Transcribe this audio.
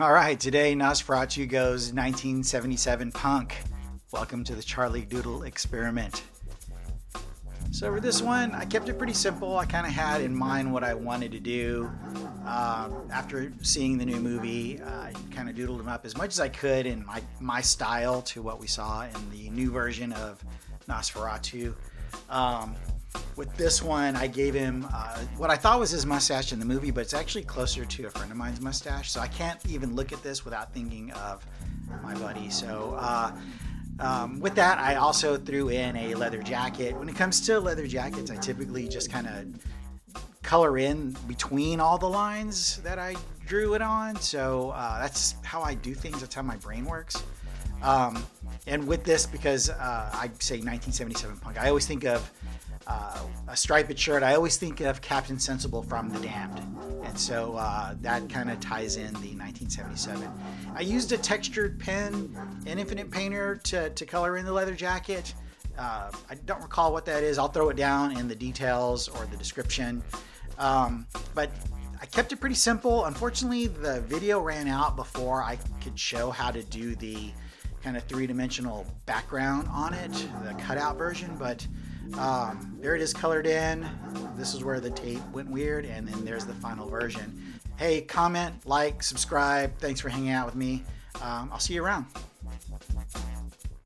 All right, today Nosferatu goes 1977 punk. Welcome to the Charlie Doodle experiment. So for this one, I kept it pretty simple. I kind of had in mind what I wanted to do. After seeing the new movie, I kind of doodled them up as much as I could in my style to what we saw in the new version of Nosferatu. With this one, I gave him what I thought was his mustache in the movie, but it's actually closer to a friend of mine's mustache. So I can't even look at this without thinking of my buddy. So with that, I also threw in a leather jacket. When it comes to leather jackets, I typically just kind of color in between all the lines that I drew it on. So that's how I do things. That's how my brain works. And with this, because I say 1977 punk, I always think of a striped shirt. I always think of Captain Sensible from The Damned. And so that kind of ties in the 1977. I used a textured pen in Infinite Painter to color in the leather jacket. I don't recall what that is. I'll throw it down in the details or the description. But I kept it pretty simple. Unfortunately, the video ran out before I could show how to do the kind of three-dimensional background on it, the cutout version, but there it is colored in. This is where the tape went weird, and then there's the final version. Hey, comment, like, subscribe. Thanks for hanging out with me. I'll see you around.